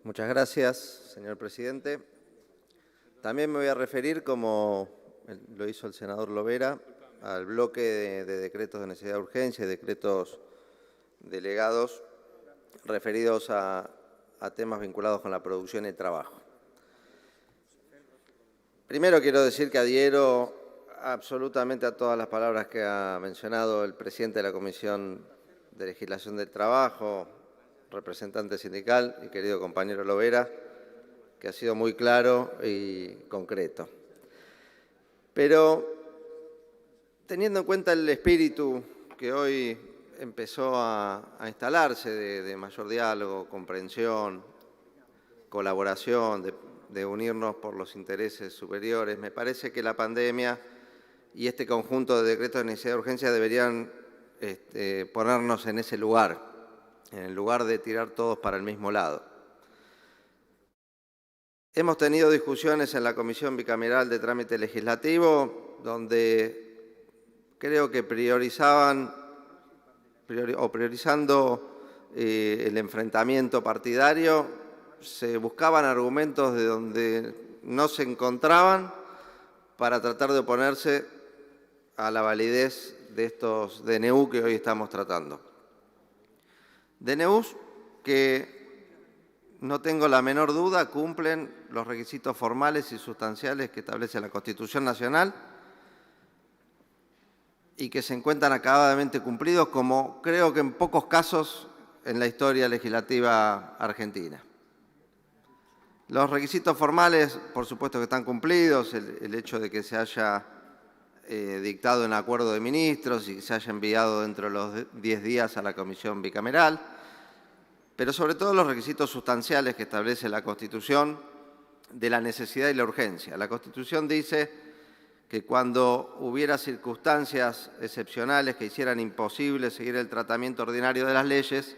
Muchas gracias, señor presidente. También me voy a referir, como lo hizo el senador Lovera, al bloque de decretos de necesidad de urgencia y decretos delegados referidos a temas vinculados con la producción y el trabajo. Primero quiero decir que adhiero absolutamente a todas las palabras que ha mencionado el presidente de la Comisión de Legislación del Trabajo, representante sindical y querido compañero Lovera, que ha sido muy claro y concreto. Pero teniendo en cuenta el espíritu que hoy empezó a instalarse de mayor diálogo, comprensión, colaboración, de unirnos por los intereses superiores, me parece que la pandemia y este conjunto de decretos de necesidad de urgencia deberían ponernos en ese lugar, en el lugar de tirar todos para el mismo lado. Hemos tenido discusiones en la Comisión Bicameral de Trámite Legislativo donde creo que priorizando el enfrentamiento partidario, se buscaban argumentos de donde no se encontraban para tratar de oponerse a la validez de estos DNU que hoy estamos tratando. DNUs que no tengo la menor duda, cumplen los requisitos formales y sustanciales que establece la Constitución Nacional y que se encuentran acabadamente cumplidos, como creo que en pocos casos en la historia legislativa argentina. Los requisitos formales, por supuesto que están cumplidos, el hecho de que se haya dictado en acuerdo de ministros y que se haya enviado dentro de los 10 días a la Comisión Bicameral, pero sobre todo los requisitos sustanciales que establece la Constitución de la necesidad y la urgencia. La Constitución dice que cuando hubiera circunstancias excepcionales que hicieran imposible seguir el tratamiento ordinario de las leyes,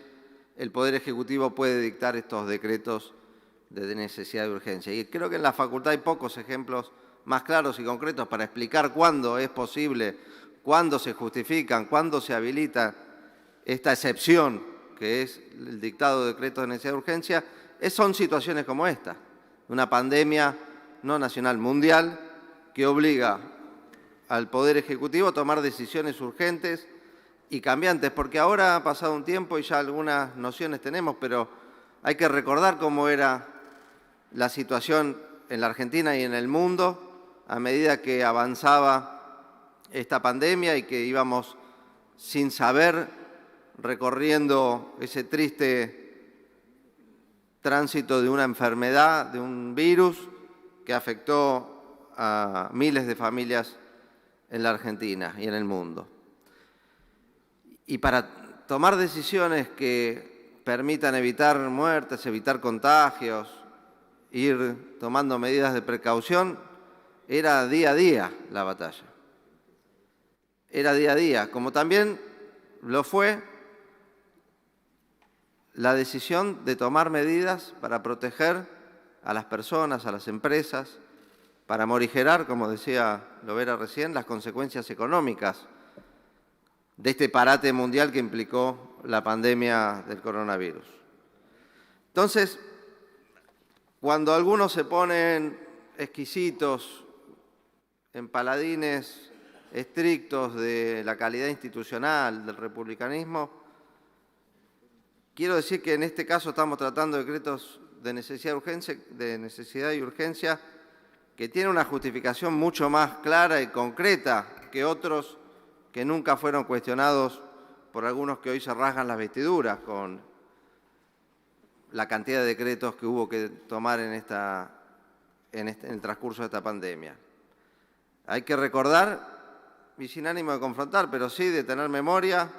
el Poder Ejecutivo puede dictar estos decretos de necesidad y urgencia. Y creo que en la facultad hay pocos ejemplos más claros y concretos para explicar cuándo es posible, cuándo se justifican, cuándo se habilita esta excepción que es el dictado de decretos de necesidad de urgencia, son situaciones como esta, una pandemia no nacional, mundial, que obliga al Poder Ejecutivo a tomar decisiones urgentes y cambiantes, porque ahora ha pasado un tiempo y ya algunas nociones tenemos, pero hay que recordar cómo era la situación en la Argentina y en el mundo a medida que avanzaba esta pandemia y que íbamos sin saber recorriendo ese triste tránsito de una enfermedad, de un virus que afectó a miles de familias en la Argentina y en el mundo. Y para tomar decisiones que permitan evitar muertes, evitar contagios, ir tomando medidas de precaución, era día a día la batalla. Era día a día, como también lo fue la decisión de tomar medidas para proteger a las personas, a las empresas, para morigerar, como decía Lovera recién, las consecuencias económicas de este parate mundial que implicó la pandemia del coronavirus. Entonces, cuando algunos se ponen exquisitos en paladines estrictos de la calidad institucional, del republicanismo, quiero decir que en este caso estamos tratando decretos de necesidad y urgencia que tienen una justificación mucho más clara y concreta que otros que nunca fueron cuestionados por algunos que hoy se rasgan las vestiduras con la cantidad de decretos que hubo que tomar en el transcurso de esta pandemia. Hay que recordar, y sin ánimo de confrontar, pero sí de tener memoria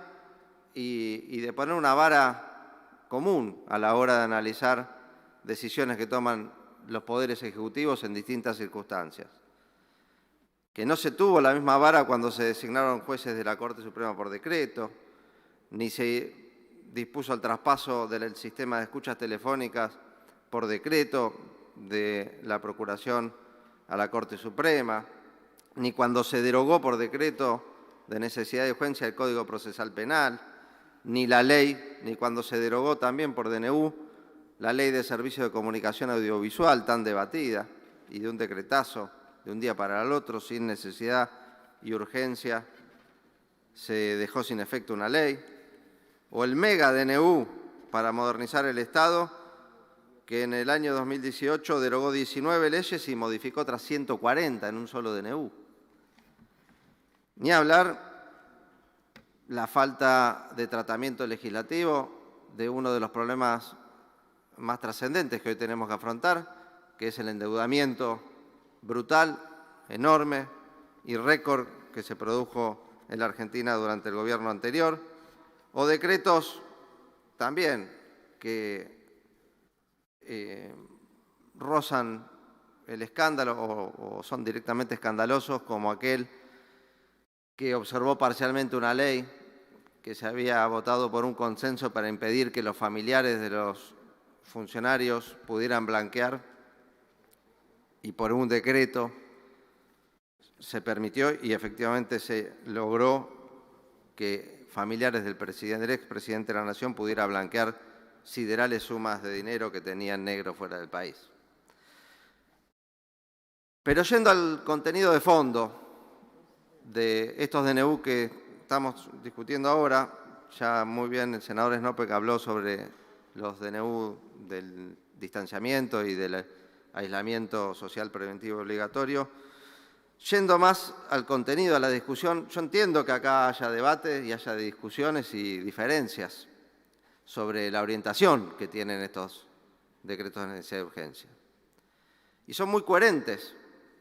y de poner una vara común a la hora de analizar decisiones que toman los poderes ejecutivos en distintas circunstancias. Que no se tuvo la misma vara cuando se designaron jueces de la Corte Suprema por decreto, ni se dispuso el traspaso del sistema de escuchas telefónicas por decreto de la Procuración a la Corte Suprema, ni cuando se derogó por decreto de necesidad y urgencia el Código Procesal Penal, ni la ley, ni cuando se derogó también por DNU la Ley de Servicios de Comunicación Audiovisual tan debatida y de un decretazo de un día para el otro, sin necesidad y urgencia, se dejó sin efecto una ley, o el mega DNU para modernizar el Estado, que en el año 2018 derogó 19 leyes y modificó otras 140 en un solo DNU. Ni hablar la falta de tratamiento legislativo de uno de los problemas más trascendentes que hoy tenemos que afrontar, que es el endeudamiento brutal, enorme y récord que se produjo en la Argentina durante el gobierno anterior, o decretos también que rozan el escándalo o son directamente escandalosos, como aquel que observó parcialmente una ley que se había votado por un consenso para impedir que los familiares de los funcionarios pudieran blanquear, y por un decreto se permitió y efectivamente se logró que familiares del expresidente de la Nación pudiera blanquear siderales sumas de dinero que tenían negro fuera del país. Pero yendo al contenido de fondo de estos DNU que estamos discutiendo ahora, ya muy bien el senador Snopeck habló sobre los DNU del distanciamiento y del aislamiento social preventivo obligatorio. Yendo más al contenido, a la discusión, yo entiendo que acá haya debate y haya discusiones y diferencias sobre la orientación que tienen estos decretos de necesidad de urgencia. Y son muy coherentes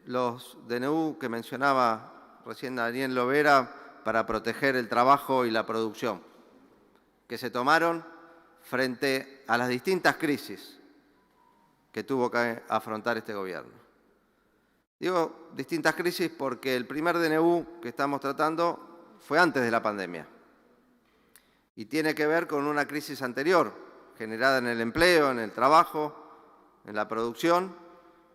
los DNU que mencionaba recién Daniel Lovera para proteger el trabajo y la producción, que se tomaron frente a las distintas crisis que tuvo que afrontar este gobierno. Digo distintas crisis porque el primer DNU que estamos tratando fue antes de la pandemia y tiene que ver con una crisis anterior, generada en el empleo, en el trabajo, en la producción,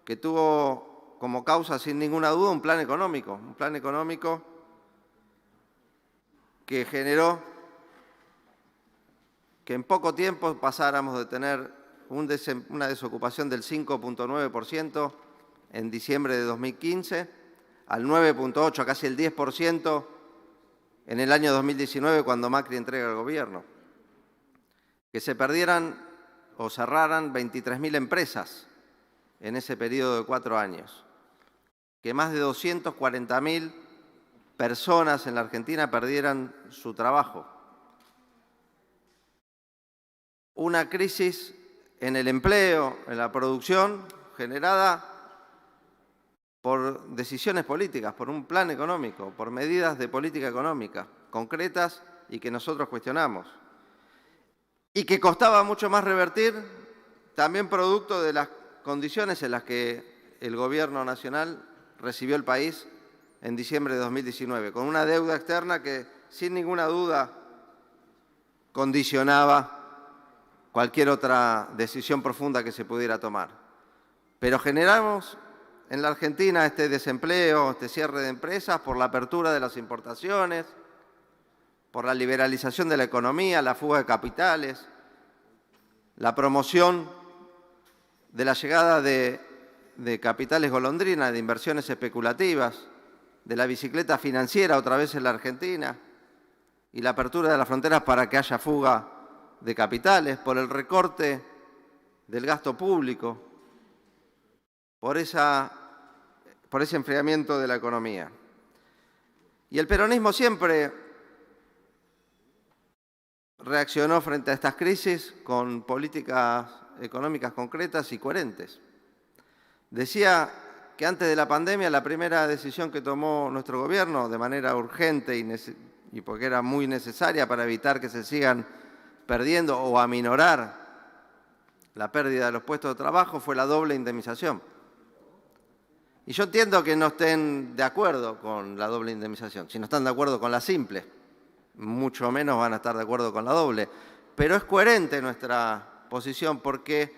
que tuvo como causa, sin ninguna duda, un plan económico que generó que en poco tiempo pasáramos de tener una desocupación del 5,9% en diciembre de 2015 al 9,8%, casi el 10% en el año 2019 cuando Macri entrega el gobierno. Que se perdieran o cerraran 23.000 empresas en ese periodo de 4 años. Que más de 240.000 personas en la Argentina perdieran su trabajo. Una crisis en el empleo, en la producción, generada por decisiones políticas, por un plan económico, por medidas de política económica concretas y que nosotros cuestionamos. Y que costaba mucho más revertir, también producto de las condiciones en las que el Gobierno Nacional recibió el país en diciembre de 2019, con una deuda externa que, sin ninguna duda, condicionaba cualquier otra decisión profunda que se pudiera tomar. Pero generamos en la Argentina este desempleo, este cierre de empresas por la apertura de las importaciones, por la liberalización de la economía, la fuga de capitales, la promoción de la llegada de capitales golondrina, de inversiones especulativas, de la bicicleta financiera otra vez en la Argentina y la apertura de las fronteras para que haya fuga de capitales, por el recorte del gasto público, por ese enfriamiento de la economía. Y el peronismo siempre reaccionó frente a estas crisis con políticas económicas concretas y coherentes. Decía que antes de la pandemia la primera decisión que tomó nuestro gobierno de manera urgente y porque era muy necesaria para evitar que se sigan perdiendo o aminorar la pérdida de los puestos de trabajo fue la doble indemnización. Y yo entiendo que no estén de acuerdo con la doble indemnización, si no están de acuerdo con la simple, mucho menos van a estar de acuerdo con la doble. Pero es coherente nuestra posición porque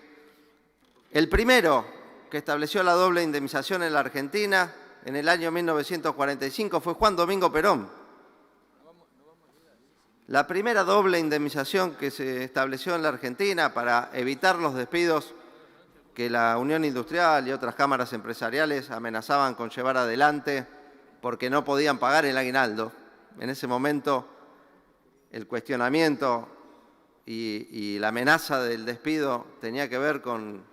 el primero que estableció la doble indemnización en la Argentina en el año 1945 fue Juan Domingo Perón. la primera doble indemnización que se estableció en la Argentina para evitar los despidos que la Unión Industrial y otras cámaras empresariales amenazaban con llevar adelante porque no podían pagar el aguinaldo. En ese momento, el cuestionamiento y la amenaza del despido tenía que ver con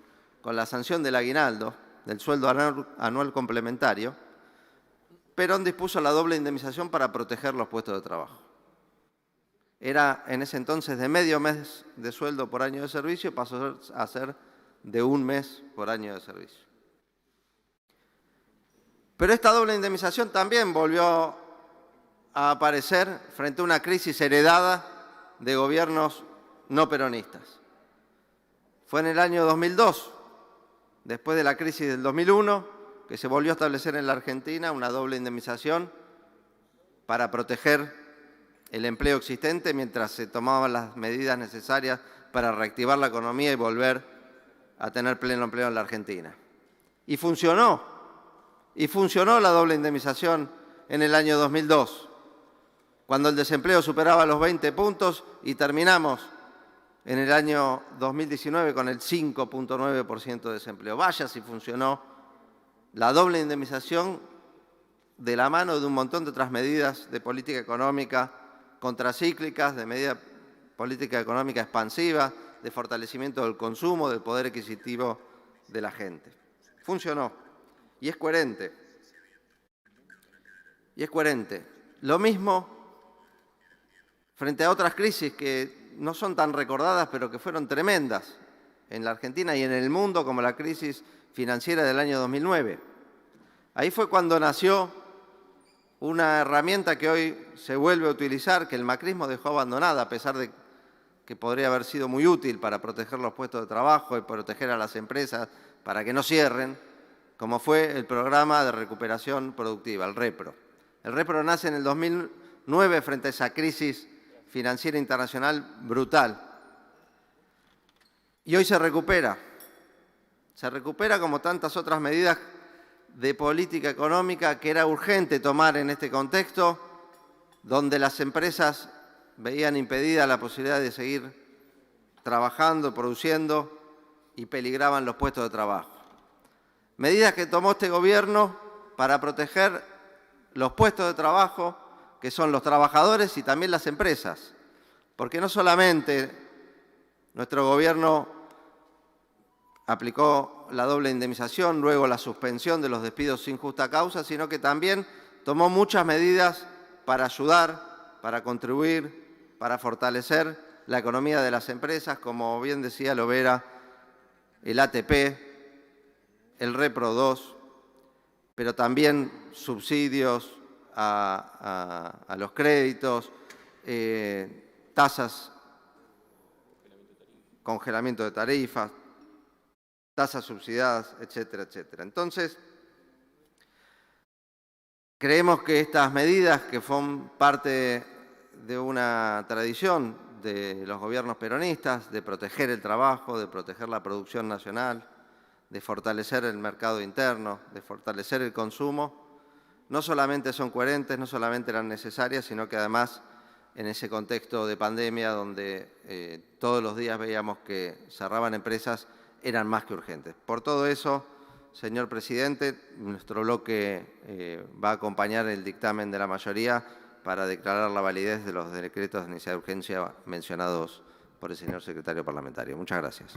la sanción del aguinaldo, del sueldo anual complementario. Perón dispuso la doble indemnización para proteger los puestos de trabajo. Era en ese entonces de medio mes de sueldo por año de servicio, pasó a ser de un mes por año de servicio. Pero esta doble indemnización también volvió a aparecer frente a una crisis heredada de gobiernos no peronistas. Fue en el año 2002, después de la crisis del 2001, que se volvió a establecer en la Argentina una doble indemnización para proteger el empleo existente mientras se tomaban las medidas necesarias para reactivar la economía y volver a tener pleno empleo en la Argentina. Y funcionó la doble indemnización en el año 2002, cuando el desempleo superaba los 20 puntos y terminamos en el año 2019 con el 5.9% de desempleo. Vaya si funcionó la doble indemnización de la mano de un montón de otras medidas de política económica contracíclicas, de medida política económica expansiva, de fortalecimiento del consumo, del poder adquisitivo de la gente. Funcionó y es coherente. Lo mismo frente a otras crisis que no son tan recordadas, pero que fueron tremendas en la Argentina y en el mundo, como la crisis financiera del año 2009. Ahí fue cuando nació una herramienta que hoy se vuelve a utilizar, que el macrismo dejó abandonada, a pesar de que podría haber sido muy útil para proteger los puestos de trabajo y proteger a las empresas para que no cierren, como fue el Programa de Recuperación Productiva, el REPRO. El REPRO nace en el 2009 frente a esa crisis financiera internacional brutal. Y hoy se recupera como tantas otras medidas de política económica que era urgente tomar en este contexto, donde las empresas veían impedida la posibilidad de seguir trabajando, produciendo y peligraban los puestos de trabajo. Medidas que tomó este gobierno para proteger los puestos de trabajo, que son los trabajadores y también las empresas, porque no solamente nuestro gobierno aplicó la doble indemnización, luego la suspensión de los despidos sin justa causa, sino que también tomó muchas medidas para ayudar, para contribuir, para fortalecer la economía de las empresas, como bien decía Lovera, el ATP, el REPRO 2, pero también subsidios a los créditos, tasas, congelamiento de tarifas, tasas subsidiadas, etcétera, etcétera. Entonces, creemos que estas medidas, que son parte de una tradición de los gobiernos peronistas, de proteger el trabajo, de proteger la producción nacional, de fortalecer el mercado interno, de fortalecer el consumo, no solamente son coherentes, no solamente eran necesarias, sino que además en ese contexto de pandemia donde todos los días veíamos que cerraban empresas, eran más que urgentes. Por todo eso, señor presidente, nuestro bloque va a acompañar el dictamen de la mayoría para declarar la validez de los decretos de necesidad de urgencia mencionados por el señor secretario parlamentario. Muchas gracias.